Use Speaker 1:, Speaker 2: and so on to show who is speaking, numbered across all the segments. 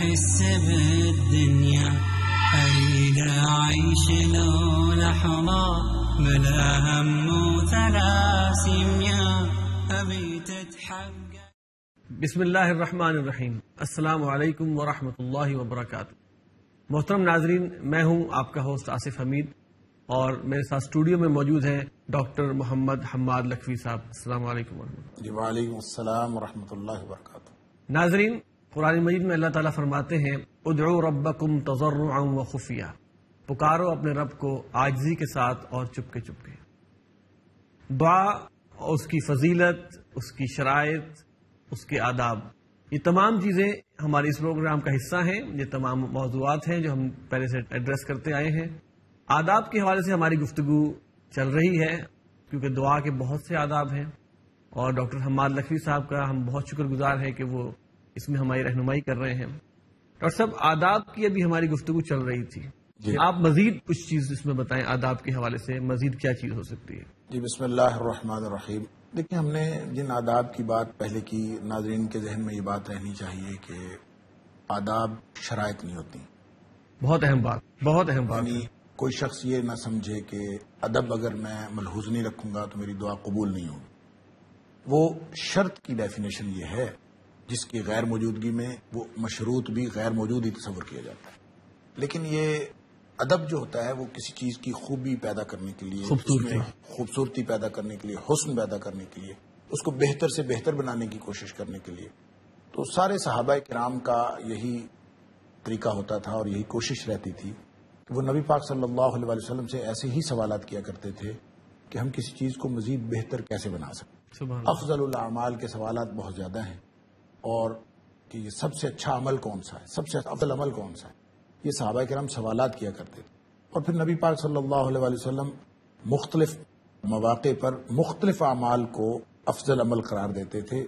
Speaker 1: يحس بالدنيا أريد أعيش له لحظة بلا هم وثلاثمية أبي تتحقق.
Speaker 2: بسم اللہ الرحمن الرحیم. السلام علیکم ورحمۃ اللہ وبرکاتہ. محترم ناظرین، میں ہوں آپ کا ہوسٹ آصف حمید اور میرے ساتھ اسٹوڈیو میں موجود ہیں ڈاکٹر محمد حماد لکھوی صاحب. السلام علیکم ورحمۃ اللہ.
Speaker 3: جی وعلیکم السلام ورحمۃ اللہ وبرکاتہ.
Speaker 2: ناظرین، قرآن مجید میں اللہ تعالیٰ فرماتے ہیں ادعوا ربکم تضرعا وخفیہ، پکارو اپنے رب کو عاجزی کے ساتھ اور چپکے چپکے. دعا، اس کی فضیلت، اس کی شرائط، اس کے آداب، یہ تمام چیزیں ہمارے اس پروگرام کا حصہ ہیں. یہ تمام موضوعات ہیں جو ہم پہلے سے ایڈریس کرتے آئے ہیں. آداب کے حوالے سے ہماری گفتگو چل رہی ہے کیونکہ دعا کے بہت سے آداب ہیں اور ڈاکٹر حماد لکھوی صاحب کا ہم بہت شکر گزار ہیں کہ وہ اس میں ہماری رہنمائی کر رہے ہیں. ڈاکٹر صاحب، آداب کی ابھی ہماری گفتگو چل رہی تھی.
Speaker 3: جی.
Speaker 2: آپ مزید کچھ چیز اس میں بتائیں، آداب کے حوالے سے مزید کیا چیز ہو سکتی ہے؟
Speaker 3: جی بسم اللہ الرحمن الرحیم. دیکھیں، ہم نے جن آداب کی بات پہلے کی، ناظرین کے ذہن میں یہ بات رہنی چاہیے کہ آداب شرائط نہیں ہوتی.
Speaker 2: بہت اہم بات، بہت اہم بات.
Speaker 3: یعنی کوئی شخص یہ نہ سمجھے کہ ادب اگر میں ملحوظ نہیں رکھوں گا تو میری دعا قبول نہیں ہوگی. وہ شرط کی ڈیفینیشن یہ ہے جس کی غیر موجودگی میں وہ مشروط بھی غیر موجود ہی تصور کیا جاتا ہے. لیکن یہ ادب جو ہوتا ہے وہ کسی چیز کی خوبی پیدا کرنے کے لیے، خوبصورتی پیدا کرنے کے لیے، حسن پیدا کرنے کے لیے، اس کو بہتر سے بہتر بنانے کی کوشش کرنے کے لیے. تو سارے صحابہ کرام کا یہی طریقہ ہوتا تھا اور یہی کوشش رہتی تھی کہ وہ نبی پاک صلی اللہ علیہ وسلم سے ایسے ہی سوالات کیا کرتے تھے کہ ہم کسی چیز کو مزید بہتر کیسے بنا سکیں. افضل الاعمال کے سوالات بہت زیادہ ہیں اور کہ یہ سب سے اچھا عمل کون سا ہے، سب سے افضل عمل کون سا ہے، یہ صحابہ کرام سوالات کیا کرتے تھے. اور پھر نبی پاک صلی اللہ علیہ وسلم مختلف مواقع پر مختلف اعمال کو افضل عمل قرار دیتے تھے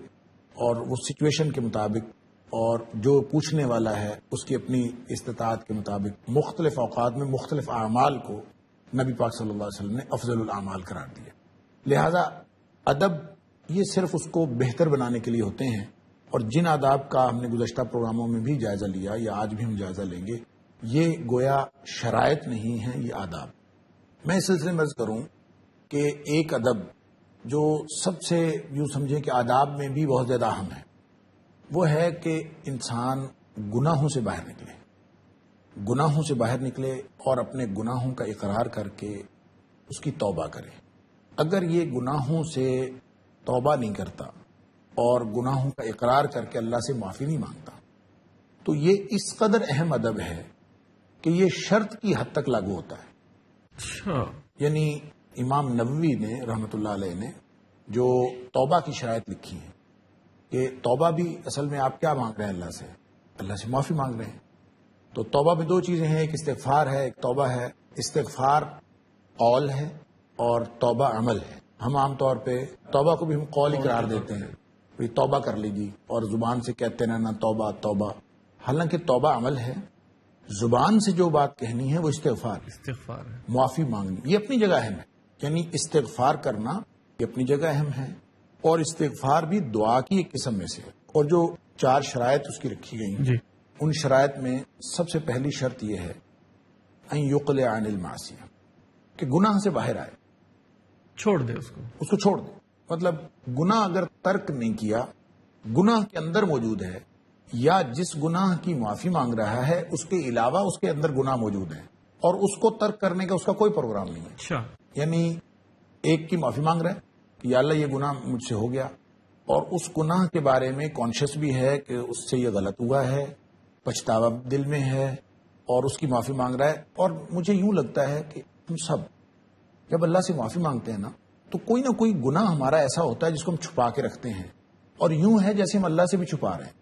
Speaker 3: اور وہ سچویشن کے مطابق اور جو پوچھنے والا ہے اس کی اپنی استطاعت کے مطابق مختلف اوقات میں مختلف اعمال کو نبی پاک صلی اللہ علیہ وسلم نے افضل الاعمال قرار دیا. لہذا ادب یہ صرف اس کو بہتر بنانے کے لیے ہوتے ہیں. اور جن آداب کا ہم نے گزشتہ پروگراموں میں بھی جائزہ لیا یا آج بھی ہم جائزہ لیں گے، یہ گویا شرائط نہیں ہیں، یہ آداب. میں اس سلسلے میں عرض کروں کہ ایک ادب جو سب سے یوں سمجھیں کہ آداب میں بھی بہت زیادہ اہم ہے، وہ ہے کہ انسان گناہوں سے باہر نکلے، گناہوں سے باہر نکلے اور اپنے گناہوں کا اقرار کر کے اس کی توبہ کرے. اگر یہ گناہوں سے توبہ نہیں کرتا اور گناہوں کا اقرار کر کے اللہ سے معافی نہیں مانگتا تو یہ اس قدر اہم ادب ہے کہ یہ شرط کی حد تک لاگو ہوتا ہے. یعنی امام نووی نے رحمۃ اللہ علیہ نے جو توبہ کی شرائط لکھی ہیں کہ توبہ بھی اصل میں آپ کیا مانگ رہے ہیں؟ اللہ سے معافی مانگ رہے ہیں. تو توبہ میں دو چیزیں ہیں، ایک استغفار ہے، ایک توبہ ہے. استغفار قول ہے اور توبہ عمل ہے. ہم عام طور پہ توبہ کو بھی ہم قول ہی قرار دیتے ہیں، توبہ کر لیجیے اور زبان سے کہتے رہنا توبہ توبہ، حالانکہ توبہ عمل ہے. زبان سے جو بات کہنی ہے وہ استغفار ہے، معافی مانگنی. یہ اپنی جگہ اہم ہے، یعنی استغفار کرنا یہ اپنی جگہ اہم ہے اور استغفار بھی دعا کی ایک قسم میں سے ہے. اور جو 4 شرائط اس کی رکھی گئی ہیں ان شرائط میں سب سے پہلی شرط یہ ہے ان یقلع عن المعصیہ، کہ گناہ سے باہر آئے،
Speaker 2: چھوڑ دے اس کو
Speaker 3: چھوڑ دے. مطلب گناہ اگر ترک نہیں کیا، گناہ کے اندر موجود ہے یا جس گناہ کی معافی مانگ رہا ہے اس کے علاوہ اس کے اندر گناہ موجود ہیں اور اس کو ترک کرنے کا اس کا کوئی پروگرام نہیں ہے. یعنی ایک کی معافی مانگ رہا ہے کہ یا اللہ یہ گناہ مجھ سے ہو گیا اور اس گناہ کے بارے میں کانشیس بھی ہے کہ اس سے یہ غلط ہوا ہے، پچھتاوا دل میں ہے اور اس کی معافی مانگ رہا ہے. اور مجھے یوں لگتا ہے کہ ہم سب جب اللہ سے معافی مانگتے ہیں نا تو کوئی نہ کوئی گناہ ہمارا ایسا ہوتا ہے جس کو ہم چھپا کے رکھتے ہیں اور یوں ہے جیسے ہم اللہ سے بھی چھپا رہے ہیں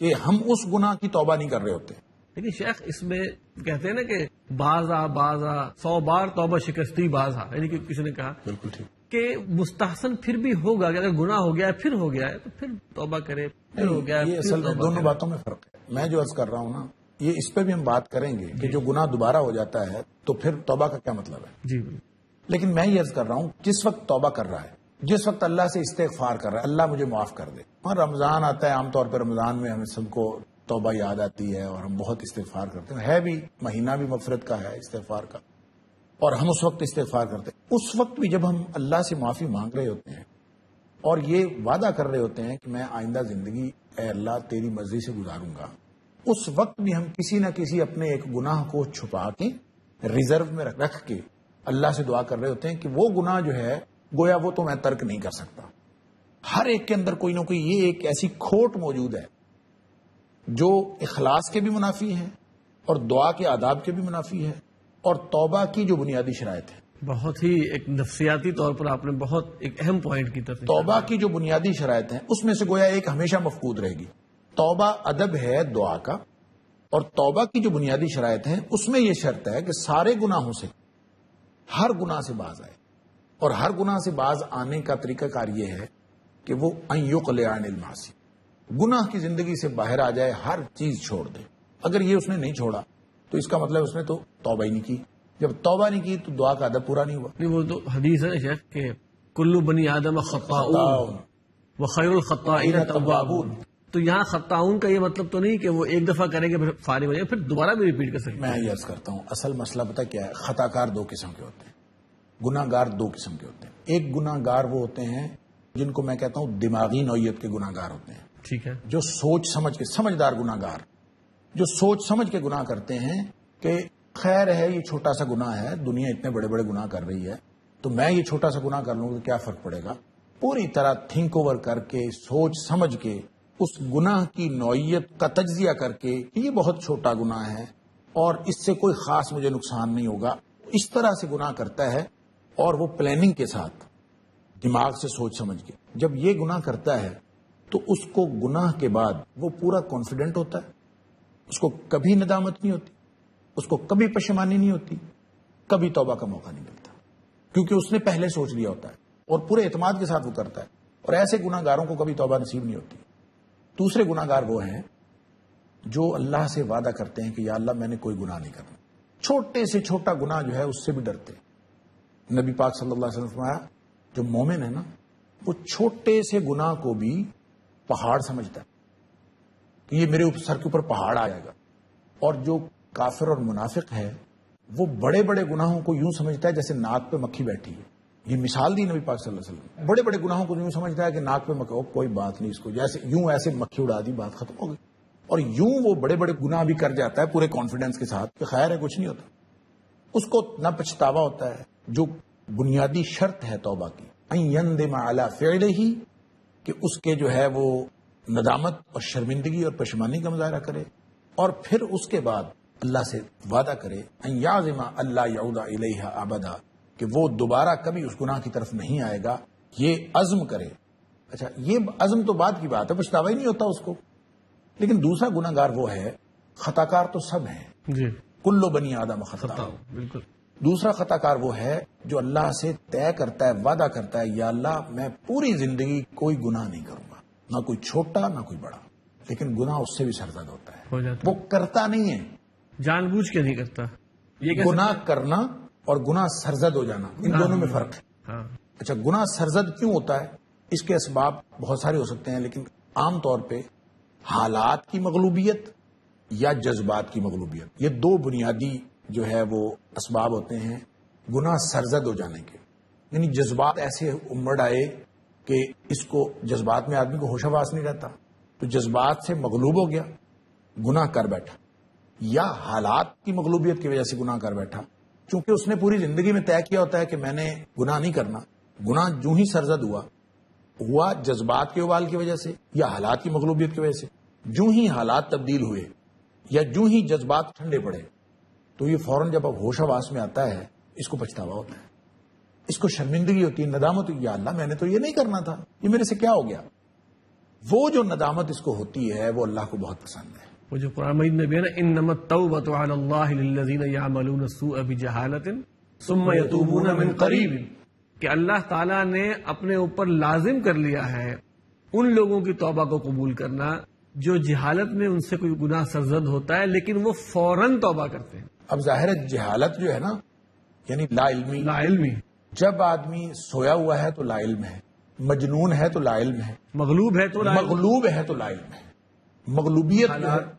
Speaker 3: کہ ہم اس گناہ کی توبہ نہیں کر رہے ہوتے.
Speaker 2: لیکن شیخ اس میں کہتے ہیں نا کہ بازا 100 بار توبہ شکستی بازا، یعنی کہ کسی نے کہا
Speaker 3: بالکل ٹھیک
Speaker 2: کہ مستحسن پھر بھی ہوگا کہ اگر گناہ ہو گیا ہے پھر ہو گیا ہے تو پھر توبہ کرے، پھر ہو گیا ہے.
Speaker 3: یہ اصل میں دونوں باتوں میں فرق ہے. میں جو عرض کر رہا ہوں نا یہ اس پہ بھی ہم بات کریں گے کہ جو گناہ دوبارہ ہو جاتا ہے تو پھر توبہ کا کیا مطلب ہے.
Speaker 2: جی
Speaker 3: لیکن میں یہ عرض کر رہا ہوں جس وقت توبہ کر رہا ہے، جس وقت اللہ سے استغفار کر رہا ہے اللہ مجھے معاف کر دے. اور رمضان آتا ہے، عام طور پہ رمضان میں ہم سب کو توبہ یاد آتی ہے اور ہم بہت استغفار کرتے ہیں. ہے بھی مہینہ بھی مغفرت کا ہے استغفار کا, اور ہم اس وقت استغفار کرتے ہیں. اس وقت بھی جب ہم اللہ سے معافی مانگ رہے ہوتے ہیں اور یہ وعدہ کر رہے ہوتے ہیں کہ میں آئندہ زندگی اے اللہ تیری مرضی سے گزاروں گا, اس وقت بھی ہم کسی نہ کسی اپنے ایک گناہ کو چھپا کے ریزرو میں رکھ کے اللہ سے دعا کر رہے ہوتے ہیں کہ وہ گناہ جو ہے گویا وہ تو میں ترک نہیں کر سکتا. ہر ایک کے اندر کوئی نہ کوئی یہ ایک ایسی کھوٹ موجود ہے جو اخلاص کے بھی منافی ہے اور دعا کے آداب کے بھی منافی ہے اور توبہ کی جو بنیادی شرائط ہے.
Speaker 2: بہت ہی ایک نفسیاتی طور پر آپ نے بہت ایک اہم پوائنٹ کی طرف
Speaker 3: توبہ کی جو بنیادی شرائط ہیں اس میں سے گویا ایک ہمیشہ مفقود رہے گی. توبہ ادب ہے دعا کا, اور توبہ کی جو بنیادی شرائط ہیں اس میں یہ شرط ہے کہ سارے گناہوں سے, ہر گناہ سے باز آئے, اور ہر گناہ سے باز آنے کا طریقہ کار یہ ہے کہ وہ ان یقلع عن المعاصی, گناہ کی زندگی سے باہر آ جائے, ہر چیز چھوڑ دے. اگر یہ اس نے نہیں چھوڑا تو اس کا مطلب اس نے تو توبہ ہی نہیں کی. جب توبہ نہیں کی تو دعا کا ادب پورا نہیں ہوا.
Speaker 2: نہیں, وہ تو حدیث ہے شیخ کہ کلو بنی آدم خطاؤن وخیر الخطائین التوابون. تو یہاں خطاؤن کا یہ مطلب تو نہیں کہ وہ ایک دفعہ کریں گے پھر فارغ ہو جائے پھر دوبارہ بھی ریپیٹ کر سکتے.
Speaker 3: میں یہ عرض کرتا ہوں اصل مسئلہ پتہ کیا ہے, خطا کار دو قسم کے ہوتے ہیں, گناہ گار دو قسم کے ہوتے ہیں. ایک گناہ گار وہ ہوتے ہیں جن کو میں کہتا ہوں دماغی نوعیت کے گناہ گار ہوتے ہیں,
Speaker 2: ٹھیک ہے,
Speaker 3: جو سوچ سمجھ کے, سمجھدار گناہ گار جو سوچ سمجھ کے گناہ کرتے ہیں کہ خیر ہے یہ چھوٹا سا گناہ ہے, دنیا اتنے بڑے بڑے گناہ کر رہی ہے تو میں یہ چھوٹا سا گناہ کر لوں تو کیا فرق پڑے گا. پوری طرح تھنک اوور کر کے, سوچ سمجھ کے, اس گناہ کی نوعیت کا تجزیہ کر کے کہ یہ بہت چھوٹا گناہ ہے اور اس سے کوئی خاص مجھے نقصان نہیں ہوگا, اس طرح سے گناہ کرتا ہے. اور وہ پلاننگ کے ساتھ دماغ سے سوچ سمجھ کے جب یہ گناہ کرتا ہے تو اس کو گناہ کے بعد وہ پورا کانفیڈنٹ ہوتا ہے, اس کو کبھی ندامت نہیں ہوتی, اس کو کبھی پشیمانی نہیں ہوتی, کبھی توبہ کا موقع نہیں ملتا, کیونکہ اس نے پہلے سوچ لیا ہوتا ہے اور پورے اعتماد کے ساتھ وہ کرتا ہے. اور ایسے گناہ گاروں کو کبھی توبہ نصیب نہیں ہوتی. دوسرے گناہ گار وہ ہیں جو اللہ سے وعدہ کرتے ہیں کہ یا اللہ میں نے کوئی گناہ نہیں کرنا, چھوٹے سے چھوٹا گناہ جو ہے اس سے بھی ڈرتے. نبی پاک صلی اللہ علیہ وسلم نے فرمایا جو مومن ہے نا وہ چھوٹے سے گناہ کو بھی پہاڑ سمجھتا ہے کہ یہ میرے سر کے اوپر پہاڑ آ جائے گا, اور جو کافر اور منافق ہے وہ بڑے بڑے گناہوں کو یوں سمجھتا ہے جیسے ناک پہ مکھی بیٹھی ہے. یہ مثال دی نبی پاک صلی اللہ علیہ وسلم, بڑے بڑے گناہوں کو یوں سمجھتا ہے کہ ناک پہ مکھی, کوئی بات نہیں, اس کو جیسے یوں ایسے مکھی اڑا دی بات ختم ہو گئی. اور یوں وہ بڑے بڑے گناہ بھی کر جاتا ہے پورے کانفیڈنس کے ساتھ کہ خیر ہے کچھ نہیں ہوتا. اس کو نہ پچھتاوا ہوتا ہے, جو بنیادی شرط ہے توبہ کی ان یندم علی فعلہ, کہ اس کے جو ہے وہ ندامت اور شرمندگی اور پشیمانی کا مظاہرہ کرے, اور پھر اس کے بعد اللہ سے وعدہ کرے ان یعزم اللہ یعود الیہا ابدا, کہ وہ دوبارہ کبھی اس گناہ کی طرف نہیں آئے گا, یہ عزم کرے. اچھا یہ عزم تو بعد کی بات ہے, پچھتاوا ہی نہیں ہوتا اس کو. لیکن دوسرا گناہ گار وہ ہے, خطا کار تو سب ہیں
Speaker 2: جی,
Speaker 3: کلو بنی آدم خطا,
Speaker 2: بالکل.
Speaker 3: دوسرا خطا کار وہ ہے جو اللہ سے طے کرتا ہے, وعدہ کرتا ہے یا اللہ میں پوری زندگی کوئی گناہ نہیں کروں گا, نہ کوئی چھوٹا نہ کوئی بڑا, لیکن گناہ اس سے بھی سرزد ہوتا ہے,
Speaker 2: ہو جاتا
Speaker 3: وہ کرتا نہیں ہے,
Speaker 2: جان بوجھ کے نہیں کرتا. یہ
Speaker 3: گناہ کرنا اور گناہ سرزد ہو جانا ان دونوں میں فرق ہے.
Speaker 2: ہاں,
Speaker 3: اچھا گناہ سرزد کیوں ہوتا ہے, اس کے اسباب بہت سارے ہو سکتے ہیں, لیکن عام طور پہ حالات کی مغلوبیت یا جذبات کی مغلوبیت, یہ دو بنیادی جو ہے وہ اسباب ہوتے ہیں گناہ سرزد ہو جانے کے. یعنی جذبات ایسے امڑ آئے کہ اس کو جذبات میں آدمی کو ہوش حواس نہیں رہتا, تو جذبات سے مغلوب ہو گیا, گناہ کر بیٹھا, یا حالات کی مغلوبیت کی وجہ سے گناہ کر بیٹھا, چونکہ اس نے پوری زندگی میں طے کیا ہوتا ہے کہ میں نے گناہ نہیں کرنا. گناہ جو ہی سرزد ہوا جذبات کے ابال کی وجہ سے یا حالات کی مغلوبیت کی وجہ سے, جو ہی حالات تبدیل ہوئے یا جو ہی جذبات ٹھنڈے پڑے تو یہ فوراً جب اب ہوش حواس میں آتا ہے اس کو پچھتاوا ہوتا ہے, اس کو شرمندگی ہوتی ہے, ندامت ہوتی ہے, یا اللہ میں نے تو یہ نہیں کرنا تھا, یہ میرے سے کیا ہو گیا. وہ جو ندامت اس کو ہوتی ہے وہ اللہ کو بہت پسند ہے.
Speaker 2: وہ جو قرآن مجید میں بھی ہے نا, انما التوبۃ علی اللہ للذین یعملون السوء بجہالۃ ثم یتوبون من قریب, کہ اللہ تعالیٰ نے اپنے اوپر لازم کر لیا ہے ان لوگوں کی توبہ کو قبول کرنا جو جہالت میں ان سے کوئی گناہ سرزد ہوتا ہے لیکن وہ فوراً توبہ کرتے ہیں.
Speaker 3: اب ظاہر ہے جہالت جو ہے نا, یعنی لا علمی, جب آدمی سویا ہوا ہے تو لا علم ہے, مجنون ہے تو لا علم ہے,
Speaker 2: مغلوب ہے تو
Speaker 3: مغلوب ہے تو لا علم ہے. مغلوبیت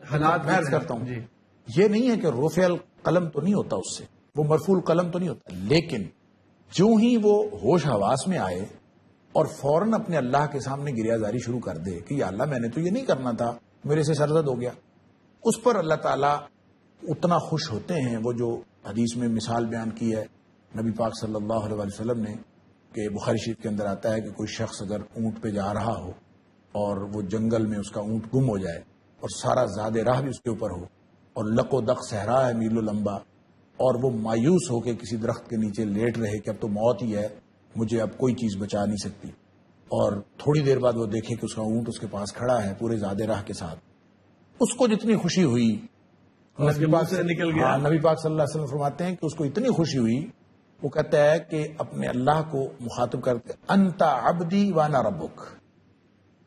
Speaker 2: حالات
Speaker 3: میں عرض کرتا ہوں
Speaker 2: جی.
Speaker 3: یہ نہیں ہے کہ رفع القلم تو نہیں ہوتا اس سے، وہ مرفوع القلم تو نہیں ہوتا، لیکن جو ہی وہ ہوش حواس میں آئے اور فوراً اپنے اللہ کے سامنے گریہ زاری شروع کر دے کہ یا اللہ میں نے تو یہ نہیں کرنا تھا، میرے سے سرزد ہو گیا، اس پر اللہ تعالیٰ اتنا خوش ہوتے ہیں. وہ جو حدیث میں مثال بیان کی ہے نبی پاک صلی اللہ علیہ وسلم نے کہ بخاری شریف کے اندر آتا ہے کہ کوئی شخص اگر اونٹ پہ جا رہا ہو اور وہ جنگل میں اس کا اونٹ گم ہو جائے اور سارا زاد راہ بھی اس کے اوپر ہو اور لق و دق صحرا ہے میل و لمبا، اور وہ مایوس ہو کے کسی درخت کے نیچے لیٹ رہے کہ اب تو موت ہی ہے، مجھے اب کوئی چیز بچا نہیں سکتی، اور تھوڑی دیر بعد وہ دیکھے کہ اس کا اونٹ اس کے پاس کھڑا ہے پورے زاد راہ کے ساتھ، اس کو جتنی خوشی ہوئی نبی پاک
Speaker 2: نکل گیا.
Speaker 3: نبی پاک صلی اللہ علیہ وسلم فرماتے ہیں کہ اس کو اتنی خوشی ہوئی، وہ کہتا ہے کہ اپنے اللہ کو مخاطب کرتے انت عبدی وانا ربک،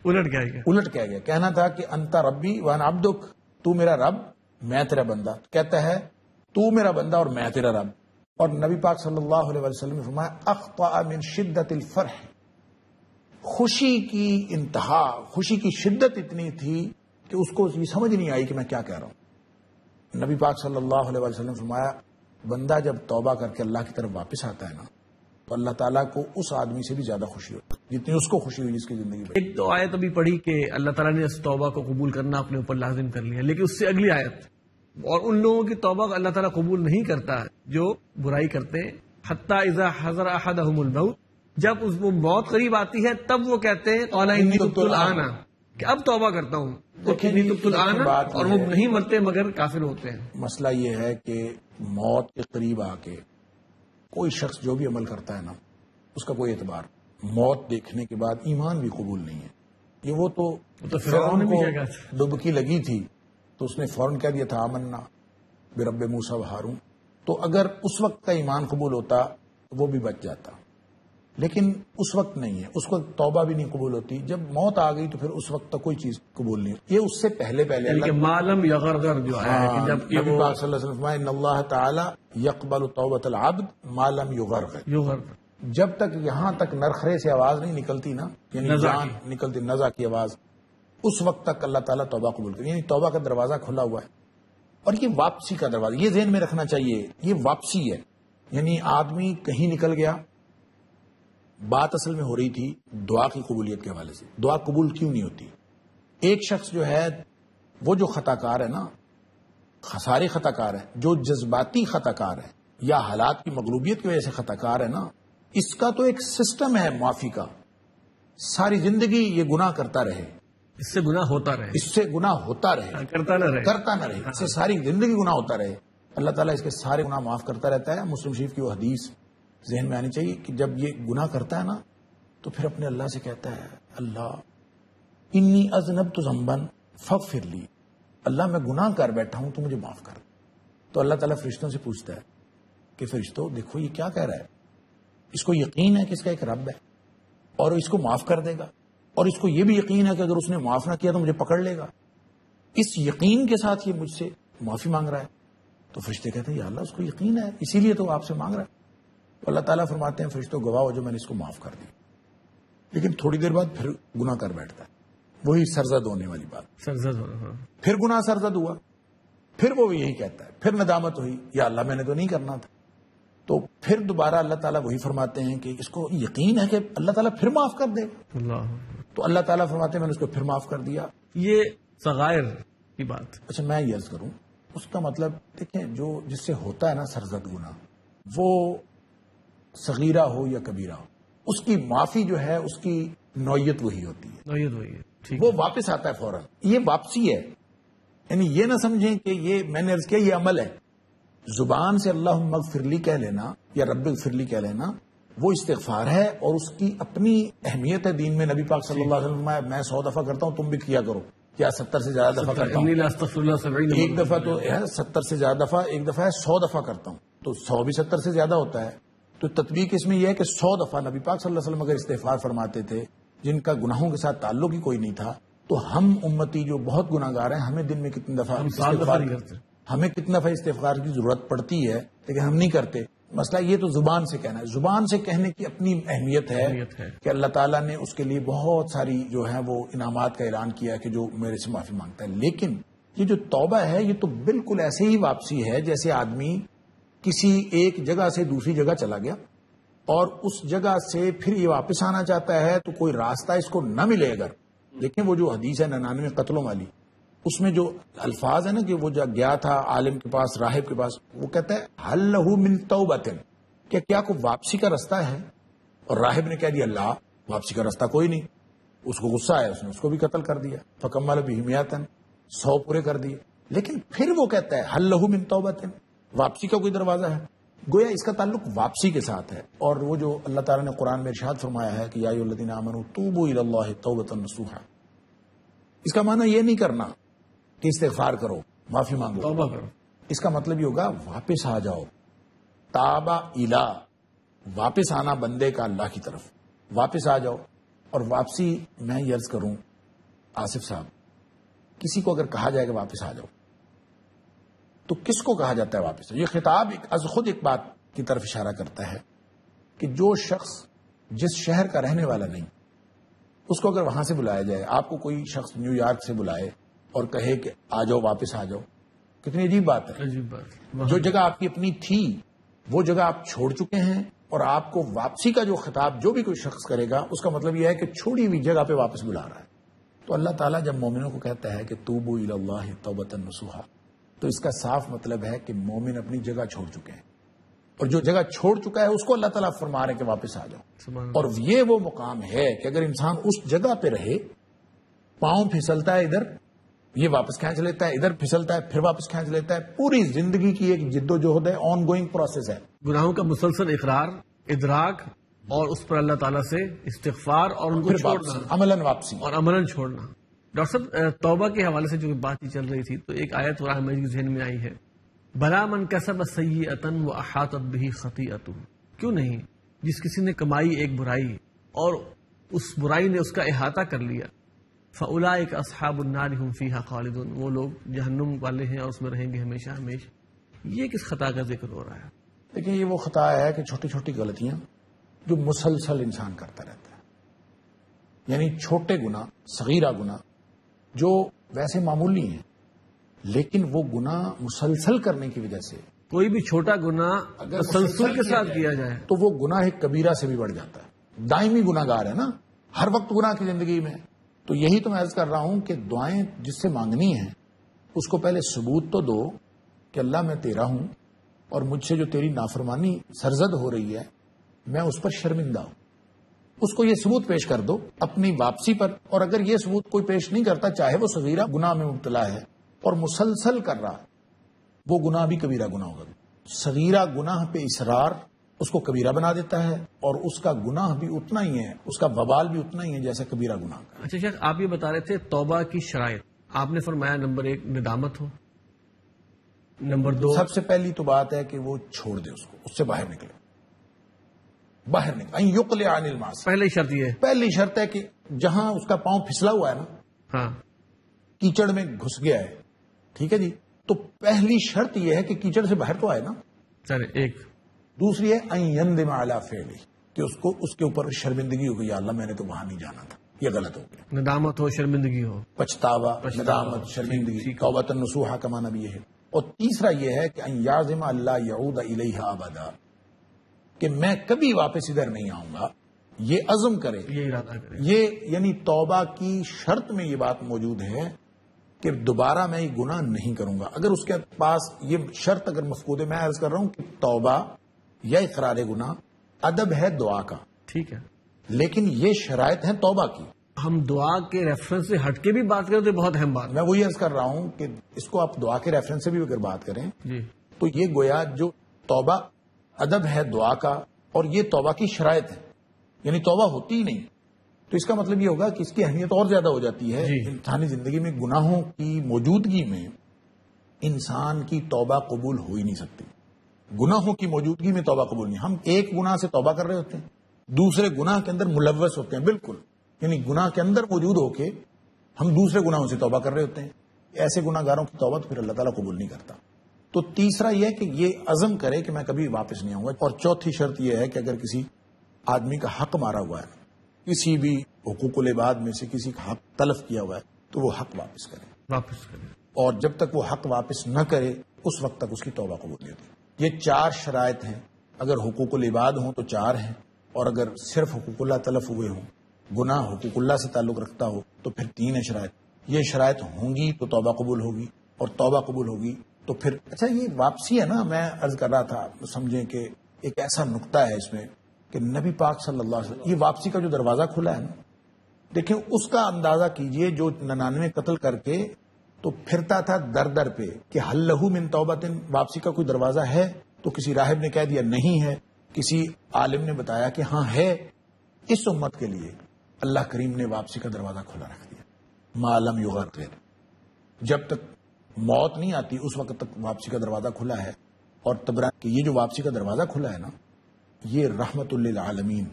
Speaker 2: الٹ کیا ہے؟
Speaker 3: الٹ کہہ گیا، کہنا تھا کہ انت ربی وانا عبدک، تو میرا رب میں تیرا بندہ، کہتا ہے تو میرا بندہ اور میں تیرا رب. اور نبی پاک صلی اللہ علیہ وسلم نے فرمایا اخطأ من شدت الفرح، خوشی کی انتہا، خوشی کی شدت اتنی تھی کہ اس کو یہ سمجھ نہیں آئی کہ میں کیا کہہ رہا ہوں. نبی پاک صلی اللہ علیہ وسلم نے فرمایا بندہ جب توبہ کر کے اللہ کی طرف واپس آتا ہے نا تو اللہ تعالیٰ کو اس آدمی سے بھی زیادہ خوشی ہوتی جتنی اس کو خوشی ہوئی جس کی زندگی میں.
Speaker 2: ایک تو آیت ابھی پڑھی کہ اللہ تعالیٰ نے اس توبہ کو قبول کرنا اپنے اوپر لازم کر لیا، لیکن اس سے اگلی آیت اور ان لوگوں کی توبہ کو اللہ تعالیٰ قبول نہیں کرتا جو برائی کرتے ہیں. حتیٰ اذا حضر احدہم الموت، جب اس وہ موت قریب آتی ہے تب وہ کہتے ہیں قال انی تبت الآن، کہ اب توبہ کرتا ہوں، انی تبت الآن، اور وہ نہیں مرتے مگر کافر ہوتے ہیں.
Speaker 3: مسئلہ یہ ہے کہ موت کے قریب آ کے کوئی شخص جو بھی عمل کرتا ہے نا اس کا کوئی اعتبار، موت دیکھنے کے بعد ایمان بھی قبول نہیں ہے. یہ وہ تو
Speaker 2: فرعون
Speaker 3: کو
Speaker 2: بھی کیا کہا؟
Speaker 3: ڈبکی لگی تھی تو اس نے فوراً کہہ دیا تھا آمنا برب موسیٰ و ہارون، تو اگر اس وقت کا ایمان قبول ہوتا تو وہ بھی بچ جاتا، لیکن اس وقت نہیں ہے، اس وقت توبہ بھی نہیں قبول ہوتی. جب موت آ گئی تو پھر اس وقت تک کوئی چیز قبول نہیں ہوتی. یہ اس سے پہلے
Speaker 2: کہ معلم یغرغر جو ہے کہ جب کہ
Speaker 3: نبی
Speaker 2: وہ
Speaker 3: پاک صلی اللہ علیہ وسلم فرمایا ان اللہ تعالی یقبل توبۃ العبد ما لم یغرغر، جب تک یہاں تک نرخرے سے آواز نہیں نکلتی نا، یعنی
Speaker 2: نزع
Speaker 3: جان نکلتی، نزع کی آواز، اس وقت تک اللہ تعالیٰ توبہ قبول کرے. یعنی توبہ کا دروازہ کھلا ہوا ہے اور یہ واپسی کا دروازہ، یہ ذہن میں رکھنا چاہیے، یہ واپسی ہے. یعنی آدمی کہیں نکل گیا، بات اصل میں ہو رہی تھی دعا کی قبولیت کے حوالے سے. دعا قبول کیوں نہیں ہوتی؟ ایک شخص جو ہے وہ جو خطا کار ہے نا، خسارے خطا کار ہے، جو جذباتی خطا کار ہے یا حالات کی مغلوبیت کی وجہ سے خطا کار ہے نا، اس کا تو ایک سسٹم ہے معافی کا. ساری زندگی یہ گناہ کرتا رہے،
Speaker 2: اس سے گناہ ہوتا رہے،
Speaker 3: اس سے گناہ ہوتا رہے،
Speaker 2: کرتا نہ رہے،
Speaker 3: کرتا نہ رہے، اس سے ساری زندگی گناہ ہوتا رہے. اللہ تعالیٰ اس کے سارے گناہ معاف کرتا رہتا ہے. مسلم شریف کی وہ حدیث ذہن میں آنی چاہیے کہ جب یہ گناہ کرتا ہے نا تو پھر اپنے اللہ سے کہتا ہے اللہ انی اذنبت ذنبا فاغفر لی، اللہ میں گناہ کر بیٹھا ہوں تو مجھے معاف کر. تو اللہ تعالیٰ فرشتوں سے پوچھتا ہے کہ فرشتوں دیکھو یہ کیا کہہ رہا ہے، اس کو یقین ہے کہ اس کا ایک رب ہے اور اس کو معاف کر دے گا، اور اس کو یہ بھی یقین ہے کہ اگر اس نے معاف نہ کیا تو مجھے پکڑ لے گا. اس یقین کے ساتھ یہ مجھ سے معافی مانگ رہا ہے. تو فرشتے کہتے ہیں یا اللہ اس کو یقین ہے اسی لیے تو آپ سے مانگ رہا ہے. تو اللہ تعالیٰ فرماتے ہیں فرشتوں گواہ ہو جو میں نے اس کو معاف کر دی. لیکن تھوڑی دیر بعد پھر گناہ کر بیٹھتا ہے، وہی سرزد ہونے والی بات،
Speaker 2: سرزد ہو.
Speaker 3: پھر گناہ سرزد ہوا، پھر وہ یہی کہتا ہے، پھر ندامت ہوئی یا اللہ میں نے تو نہیں کرنا تھا. تو پھر دوبارہ اللہ تعالیٰ وہی فرماتے ہیں کہ اس کو یقین ہے کہ اللہ تعالیٰ پھر معاف کر دے گا.
Speaker 2: اللہ،
Speaker 3: تو اللہ تعالیٰ فرماتے ہیں میں نے اس کو پھر معاف کر دیا.
Speaker 2: یہ صغائر کی بات.
Speaker 3: اچھا میں یہ عرض کروں، اس کا مطلب دیکھیں جو جس سے ہوتا ہے نا سرزد گناہ، وہ صغیرہ ہو یا کبیرہ ہو، اس کی معافی جو ہے اس کی نوعیت وہی ہوتی ہے،
Speaker 2: نوعیت وہی ہے، ٹھیک.
Speaker 3: وہ واپس آتا ہے فوراً. یہ واپسی ہے. یعنی یہ نہ سمجھیں کہ یہ میں نے عرض کیا یہ عمل ہے. زبان سے اللہم اغفر لی کہہ لینا یا رب اغفر لی کہہ لینا وہ استغفار ہے، اور اس کی اپنی اہمیت ہے دین میں. نبی پاک صلی اللہ علیہ وسلم میں 100 دفعہ کرتا ہوں تم بھی کیا کرو، یا 70 سے زیادہ دفعہ کرتا ہوں.
Speaker 2: انی لا استغفر اللہ 70
Speaker 3: ایک دفعہ تو ہے 70 سے زیادہ دفعہ، ایک دفعہ ہے 100 دفعہ کرتا ہوں، تو 100 بھی 70 سے زیادہ ہوتا ہے. تو تطبیق اس میں یہ ہے کہ 100 دفعہ نبی پاک صلی اللہ علیہ وسلم اگر استغفار فرماتے تھے جن کا گناہوں کے ساتھ تعلق ہی کوئی نہیں تھا، تو ہم امتی جو بہت گناہ گار ہیں ہمیں دن میں کتنی دفعہ
Speaker 2: ہم 7 دفعہ نہیں کرتے.
Speaker 3: ہمیں کتنا دفعہ استغفار کی ضرورت پڑتی ہے لیکن ہم نہیں کرتے. مسئلہ یہ تو زبان سے کہنا ہے، زبان سے کہنے کی اپنی اہمیت ہے کہ اللہ تعالیٰ نے اس کے لیے بہت ساری جو ہے وہ انعامات کا اعلان کیا ہے کہ جو میرے سے معافی مانگتا ہے، لیکن یہ جو توبہ ہے یہ تو بالکل ایسے ہی واپسی ہے جیسے آدمی کسی ایک جگہ سے دوسری جگہ چلا گیا اور اس جگہ سے پھر یہ واپس آنا چاہتا ہے تو کوئی راستہ اس کو نہ ملے اگر، لیکن وہ جو حدیث ہے 99 قتلوں والی، اس میں جو الفاظ ہے نا کہ وہ جب گیا تھا عالم کے پاس، راہب کے پاس، وہ کہتا ہے حل لہ من توبۃ، کہ کیا کوئی واپسی کا رستہ ہے؟ اور راہب نے کہہ دیا لا، واپسی کا رستہ کوئی نہیں. اس کو غصہ آیا، اس نے اس کو بھی قتل کر دیا، فکمل بہ مئۃ، 100 پورے کر دیے. لیکن پھر وہ کہتا ہے حل لہ من توبۃ، واپسی کا کوئی دروازہ ہے. گویا اس کا تعلق واپسی کے ساتھ ہے. اور وہ جو اللہ تعالیٰ نے قرآن میں ارشاد فرمایا ہے کہ یا ایھا الذین آمنوا توبوا الی اللہ توبۃ نصوحا، اس کا معنی یہ نہیں کرنا کہ استغفار کرو، معافی مانگو،
Speaker 2: توبہ کرو.
Speaker 3: اس کا مطلب یہ ہوگا واپس آ جاؤ. تابا الا، واپس آنا بندے کا اللہ کی طرف، واپس آ جاؤ. اور واپسی میں یہ عرض کروں آصف صاحب، کسی کو اگر کہا جائے کہ واپس آ جاؤ تو کس کو کہا جاتا ہے واپس؟ یہ خطاب از خود ایک بات کی طرف اشارہ کرتا ہے کہ جو شخص جس شہر کا رہنے والا نہیں، اس کو اگر وہاں سے بلایا جائے، آپ کو کوئی شخص نیو یارک سے بلائے اور کہے کہ آ جاؤ، واپس آ جاؤ، کتنی عجیب بات ہے.
Speaker 2: عجیب بات.
Speaker 3: جو جگہ آپ کی اپنی تھی وہ جگہ آپ چھوڑ چکے ہیں، اور آپ کو واپسی کا جو خطاب جو بھی کوئی شخص کرے گا اس کا مطلب یہ ہے کہ چھوڑی ہوئی جگہ پہ واپس بلا رہا ہے. تو اللہ تعالیٰ جب مومنوں کو کہتا ہے کہ توبوا الی اللہ توبۃ نصوحا، تو اس کا صاف مطلب ہے کہ مومن اپنی جگہ چھوڑ چکے ہیں، اور جو جگہ چھوڑ چکا ہے اس کو اللہ تعالیٰ فرما رہے ہیں کہ واپس آ جاؤ.
Speaker 2: سبحان
Speaker 3: اور یہ وہ مقام ہے کہ اگر انسان اس جگہ پہ رہے، پاؤں پھسلتا ہے ادھر، یہ واپس کھینچ لیتا ہے، ادھر پھسلتا ہے پھر واپس کھینچ لیتا ہے، پوری زندگی کی ایک جد و جہد ہے، آن گوئنگ پروسیس ہے.
Speaker 2: گناہوں کا مسلسل اقرار، ادراک، اور اس پر اللہ تعالیٰ سے استغفار اور ان کو
Speaker 3: پھر
Speaker 2: چھوڑنا
Speaker 3: واپسی، عملاً واپسی.
Speaker 2: اور عملاً چھوڑنا. ڈاکٹر صاحب، توبہ کے حوالے سے جو بات چل رہی تھی تو ایک آیت قرآن مجید کے ذہن میں آئی ہے، بلا من کسب سیئۃ واحاطت بہ خطیئۃ، کیوں نہیں جس کسی نے کمائی ایک برائی اور اس برائی نے اس کا احاطہ کر لیا، فاولئک اصحاب النار هم فیہا خالدون، وہ لوگ جہنم والے ہیں اور اس میں رہیں گے ہمیشہ ہمیشہ. یہ کس خطا کا ذکر ہو رہا ہے؟
Speaker 3: لیکن یہ وہ خطا ہے کہ چھوٹی چھوٹی غلطیاں جو مسلسل انسان کرتا رہتا ہے، یعنی چھوٹے گناہ، صغیرہ گناہ جو ویسے معمولی ہیں، لیکن وہ گناہ مسلسل کرنے کی وجہ سے،
Speaker 2: کوئی بھی چھوٹا گناہ
Speaker 3: اگر
Speaker 2: تسلسل کے ساتھ کیا جائے
Speaker 3: تو وہ گناہ ایک کبیرہ سے بھی بڑھ جاتا ہے. دائمی گناہ گار ہے نا، ہر وقت گناہ کی زندگی میں. تو یہی تو میں عرض کر رہا ہوں کہ دعائیں جس سے مانگنی ہیں اس کو پہلے ثبوت تو دو کہ اللہ میں تیرا ہوں اور مجھ سے جو تیری نافرمانی سرزد ہو رہی ہے میں اس پر شرمندہ ہوں. اس کو یہ ثبوت پیش کر دو اپنی واپسی پر. اور اگر یہ ثبوت کوئی پیش نہیں کرتا، چاہے وہ صغیرہ گناہ میں مبتلا ہے اور مسلسل کر رہا ہے، وہ گناہ بھی کبیرہ گناہ ہوگا. صغیرہ گناہ پہ اصرار اس کو کبیرہ بنا دیتا ہے، اور اس کا گناہ بھی اتنا ہی ہے، اس کا وبال بھی اتنا ہی ہے جیسا کبیرہ گناہ کا.
Speaker 2: اچھا شیخ، آپ یہ بتا رہے تھے توبہ کی شرائط. آپ نے فرمایا نمبر 1 ندامت ہو، نمبر 2
Speaker 3: سب سے پہلی تو بات ہے کہ وہ چھوڑ دے، اس کو، اس سے باہر نکلے، باہر نکلے. یقلع عن المعاصی،
Speaker 2: پہلی شرط یہ ہے.
Speaker 3: پہلی شرط ہے کہ جہاں اس کا پاؤں پھسلا ہوا ہے نا،
Speaker 2: ہاں،
Speaker 3: کیچڑ میں گھس گیا ہے، ٹھیک ہے جی، تو پہلی شرط یہ ہے کہ کیچڑ سے باہر تو آئے نا.
Speaker 2: چلے ایک.
Speaker 3: دوسری ہے ان یندم علی فعلہ، کہ اس کو اس کے اوپر شرمندگی ہو گئی، یا اللہ میں نے تو وہاں نہیں جانا تھا، یہ غلط ہو گیا.
Speaker 2: ندامت ہو، شرمندگی ہو،
Speaker 3: پچھتاوا، ندامت، شرمندگی، توبۃ نصوحا کا معنی بھی یہ ہے. اور تیسرا یہ ہے کہ ان یعزم اللہ یعود الیہا ابدا، کہ میں کبھی واپس ادھر نہیں آؤں گا، یہ عزم کرے.
Speaker 2: یہ ارادہ کرے.
Speaker 3: یہ یعنی توبہ کی شرط میں یہ بات موجود ہے کہ دوبارہ میں یہ گناہ نہیں کروں گا. اگر اس کے پاس یہ شرط اگر مفقود ہے، میں عرض کر رہا ہوں کہ توبہ یا اقرار گناہ ادب ہے دعا کا،
Speaker 2: ٹھیک ہے،
Speaker 3: لیکن یہ شرائط ہیں توبہ کی.
Speaker 2: ہم دعا کے ریفرنس سے ہٹ کے بھی بات کریں تو بہت اہم بات ہے.
Speaker 3: میں وہی عرض کر رہا ہوں کہ اس کو آپ دعا کے ریفرنس سے بھی اگر بات کریں
Speaker 2: جی،
Speaker 3: تو یہ گویا جو توبہ ادب ہے دعا کا، اور یہ توبہ کی شرائط ہے، یعنی توبہ ہوتی ہی نہیں تو اس کا مطلب یہ ہوگا کہ اس کی اہمیت اور زیادہ ہو جاتی ہے.
Speaker 2: جی.
Speaker 3: انسانی زندگی میں گناہوں کی موجودگی میں انسان کی توبہ قبول ہو ہی نہیں سکتی. گناہوں کی موجودگی میں توبہ قبول نہیں. ہم ایک گناہ سے توبہ کر رہے ہوتے ہیں، دوسرے گناہ کے اندر ملوث ہوتے ہیں، بالکل، یعنی گناہ کے اندر موجود ہو کے ہم دوسرے گناہوں سے توبہ کر رہے ہوتے ہیں. ایسے گناہ گاروں کی توبہ تو پھر اللہ تعالیٰ قبول نہیں کرتا. تو تیسرا یہ کہ یہ عزم کرے کہ میں کبھی واپس نہیں آؤں گا. اور چوتھی شرط یہ ہے کہ اگر کسی آدمی کا حق مارا ہوا ہے, کسی بھی حقوق العباد میں سے کسی کا حق تلف کیا ہوا ہے, تو وہ حق واپس کرے. اور جب تک وہ حق واپس نہ کرے اس وقت تک اس کی توبہ قبول نہیں ہوتی. یہ 4 شرائط ہیں. اگر حقوق العباد ہوں تو 4 ہیں, اور اگر صرف حقوق اللہ تلف ہوئے ہوں, گناہ حقوق اللہ سے تعلق رکھتا ہو, تو پھر 3 ہیں شرائط. یہ شرائط ہوں گی تو توبہ قبول ہوگی, اور توبہ قبول ہوگی تو پھر اچھا یہ واپسی ہے نا, میں عرض کر رہا تھا سمجھیں کہ ایک ایسا نقطہ ہے اس میں کہ نبی پاک صلی اللہ علیہ وسلم یہ واپسی کا جو دروازہ کھلا ہے نا, دیکھیں اس کا اندازہ کیجئے جو 99 قتل کر کے تو پھرتا تھا در در پہ کہ حل لہو من توبتن, واپسی کا کوئی دروازہ ہے؟ تو کسی راہب نے کہہ دیا نہیں ہے, کسی عالم نے بتایا کہ ہاں ہے. اس امت کے لیے اللہ کریم نے واپسی کا دروازہ کھلا رکھ دیا. ما لم یغرر, جب تک موت نہیں آتی اس وقت تک واپسی کا دروازہ کھلا ہے. اور کہ یہ جو واپسی کا دروازہ کھلا ہے نا, یہ رحمت للعالمین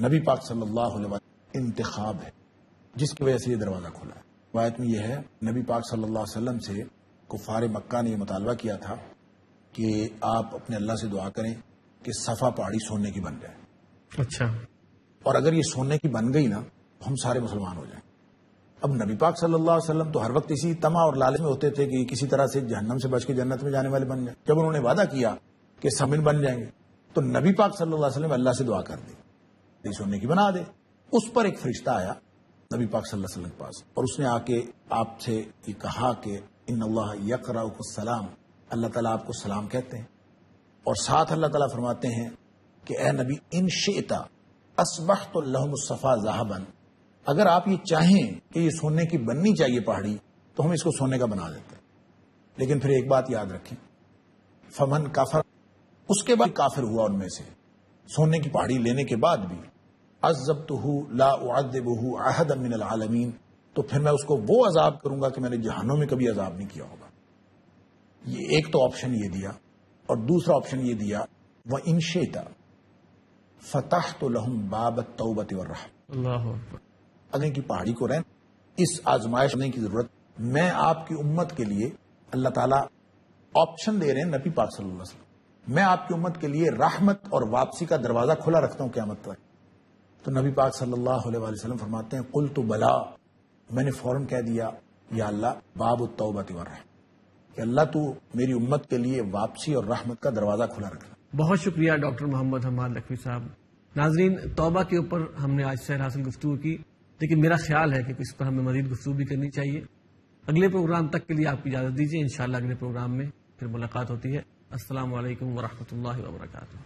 Speaker 3: نبی پاک صلی اللہ علیہ وسلم انتخاب ہے جس کی وجہ سے یہ دروازہ کھلا ہے. روایت میں یہ ہے نبی پاک صلی اللہ علیہ وسلم سے کفار مکہ نے یہ مطالبہ کیا تھا کہ آپ اپنے اللہ سے دعا کریں کہ صفا پہاڑی سونے کی بن جائے.
Speaker 2: اچھا.
Speaker 3: اور اگر یہ سونے کی بن گئی نا تو ہم سارے مسلمان ہو جائیں. اب نبی پاک صلی اللہ علیہ وسلم تو ہر وقت اسی طمع اور لالچ میں ہوتے تھے کہ کسی طرح سے جہنم سے بچ کے جنت میں جانے والے بن جائیں. جب انہوں نے وعدہ کیا کہ سمن بن جائیں گے تو نبی پاک صلی اللہ علیہ وسلم اللہ سے دعا کر دی سونے کی بنا دے. اس پر ایک فرشتہ آیا نبی پاک صلی اللہ علیہ وسلم کے پاس, اور اس نے آ کے آپ سے یہ کہا کہ ان اللہ یقرأک السلام, اللہ تعالیٰ آپ کو سلام کہتے ہیں. اور ساتھ اللہ تعالیٰ فرماتے ہیں کہ اے نبی ان شئت اصبحت لهم الصفا ذهبا, اگر آپ یہ چاہیں کہ یہ سونے کی بننی چاہیے پہاڑی تو ہم اس کو سونے کا بنا دیتے ہیں. لیکن پھر ایک بات یاد رکھیں, فمن کافر, اس کے بعد کافر ہوا ان میں سے سونے کی پہاڑی لینے کے بعد بھی, عذبتہ لا اعذبہ احدا من العالمین, تو پھر میں اس کو وہ عذاب کروں گا کہ میں نے جہنم میں کبھی عذاب نہیں کیا ہوگا. یہ ایک تو آپشن یہ دیا, اور دوسرا آپشن یہ دیا وَإِن شِئْتَ فَتَحْتُ لَهُمْ بَابَ التَّوْبَةِ وَالرَّحْمَةِ,
Speaker 2: اللہ اکبر.
Speaker 3: اگر کی پہاڑی کو رہن اس آزمائش کرنے کی ضرورت, میں آپ کی امت کے لیے اللہ تعالیٰ آپشن دے رہے ہیں نبی پاک صلی اللہ علیہ وسلم, میں آپ کی امت کے لیے رحمت اور واپسی کا دروازہ کھلا رکھتا ہوں قیامت تک. تو نبی پاک صلی اللہ علیہ وسلم فرماتے ہیں قلت بلا, میں نے فوراً کہہ دیا یا اللہ باب التوبۃ والرحمۃ, کہ اللہ تو میری امت کے لیے واپسی اور رحمت کا دروازہ کھلا رکھنا.
Speaker 2: بہت شکریہ ڈاکٹر محمد حماد لکھوی صاحب. ناظرین, توبہ کے اوپر ہم نے آج سیر حاصل گفتگو کی, لیکن میرا خیال ہے کہ اس پر ہمیں مزید گفتگو بھی کرنی چاہیے. اگلے پروگرام تک کے لیے آپ کی اجازت دیجیے, انشاءاللہ اگلے پروگرام میں پھر ملاقات ہوتی ہے. السلام علیکم ورحمۃ اللہ وبرکاتہ.